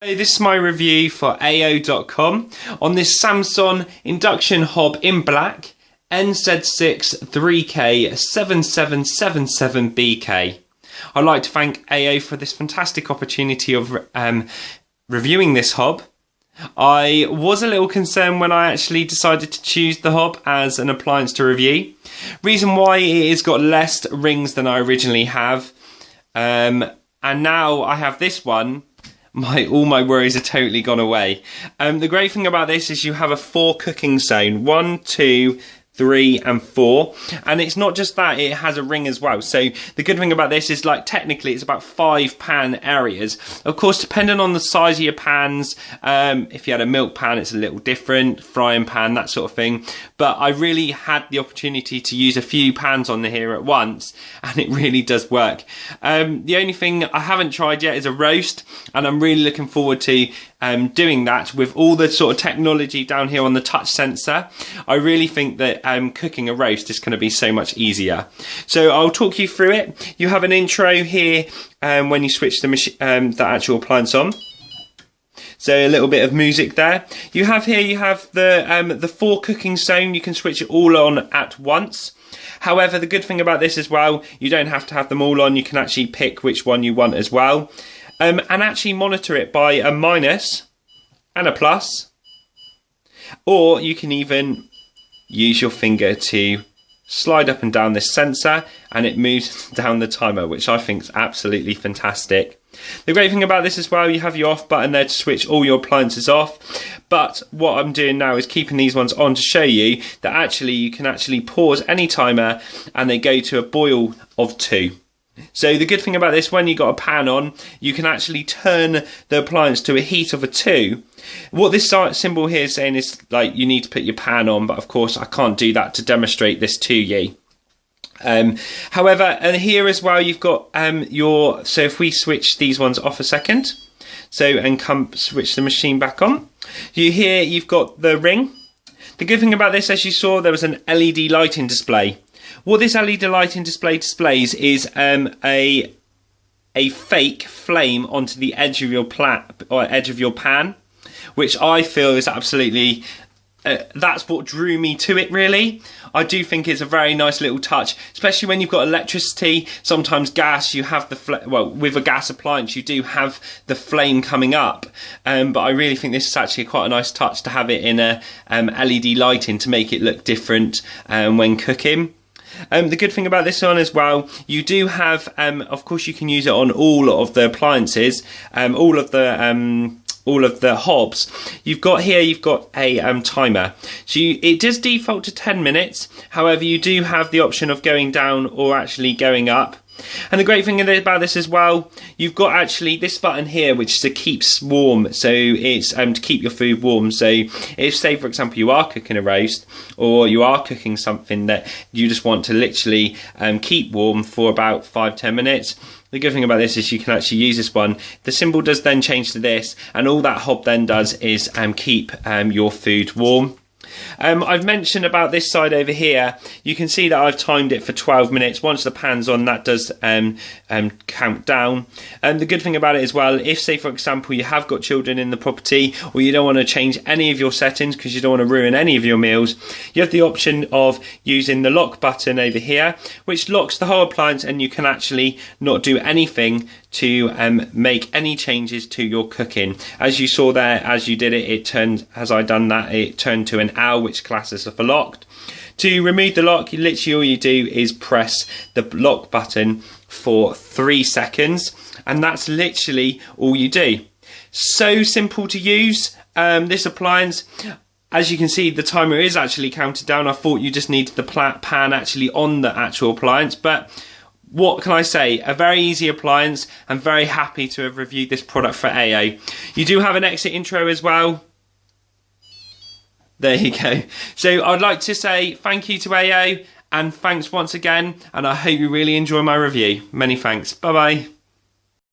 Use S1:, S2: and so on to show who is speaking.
S1: Hey, this is my review for AO.com on this Samsung induction hob in black NZ63K7777BK. I'd like to thank AO for this fantastic opportunity of reviewing this hob. I was a little concerned when I actually decided to choose the hob as an appliance to review. Reason why, it has got less rings than I originally have, and now I have this one. All my worries are totally gone away. The great thing about this is you have a 4 cooking zone, 1, 2, 3 and 4, and it's not just that, it has a ring as well. So the good thing about this is, like, technically it's about 5 pan areas. Of course, depending on the size of your pans, if you had a milk pan it's a little different, frying pan, that sort of thing, but I really had the opportunity to use a few pans on here at once, and it really does work. The only thing I haven't tried yet is a roast, and I'm really looking forward to doing that with all the sort of technology down here on the touch sensor. I really think that cooking a roast is going to be so much easier. So I'll talk you through it. You have an intro here when you switch the actual appliance on. So a little bit of music there. You have the 4 cooking zone. You can switch it all on at once. However, the good thing about this as well, you don't have to have them all on. You can actually pick which one you want as well. And actually monitor it by a minus and a plus, or you can even use your finger to slide up and down this sensor and it moves down the timer, which I think is absolutely fantastic. The great thing about this as well, you have your off button there to switch all your appliances off, but what I'm doing now is keeping these ones on to show you that actually you can actually pause any timer and they go to a boil of 2. So the good thing about this, when you've got a pan on, you can actually turn the appliance to a heat of a 2. What this symbol here is saying is, like, you need to put your pan on, but of course I can't do that to demonstrate this to you. However, and here as well you've got so if we switch these ones off a second, and switch the machine back on, you've got the ring. The good thing about this, as you saw, there was an LED lighting display. What this LED lighting display displays is a fake flame onto the edge of your pan, which I feel is absolutely that's what drew me to it, really. I do think it's a very nice little touch, especially when you've got electricity. Sometimes gas, you have with a gas appliance you do have the flame coming up, but I really think this is actually quite a nice touch to have it in a LED lighting to make it look different when cooking. The good thing about this one as well, you do have, of course you can use it on all of the appliances, all of the hobs. You've got a timer. So it does default to 10 minutes, however you do have the option of going down or actually going up. And the great thing about this as well, you've got actually this button here which is to keep warm, so it's to keep your food warm. So if, say for example, you are cooking a roast or you are cooking something that you just want to literally keep warm for about 5-10 minutes, the good thing about this is you can actually use this one. The symbol does then change to this, and all that hob then does is keep your food warm. I've mentioned about this side over here. You can see that I've timed it for 12 minutes. Once the pan's on, that does count down. And the good thing about it as well, if, say for example, you have got children in the property, or you don't want to change any of your settings because you don't want to ruin any of your meals, you have the option of using the lock button over here, which locks the whole appliance, and you can actually not do anything to make any changes to your cooking. As you saw there, as you did it, it turned to an L, which classes for locked. To remove the lock, literally all you do is press the lock button for 3 seconds, and that's literally all you do. So simple to use, this appliance. As you can see, the timer is actually counted down. I thought you just needed the pan actually on the actual appliance, but what can I say? A very easy appliance. I'm very happy to have reviewed this product for AO. You do have an exit intro as well. There you go. So I'd like to say thank you to AO, and thanks once again, and I hope you really enjoy my review. Many thanks. Bye bye.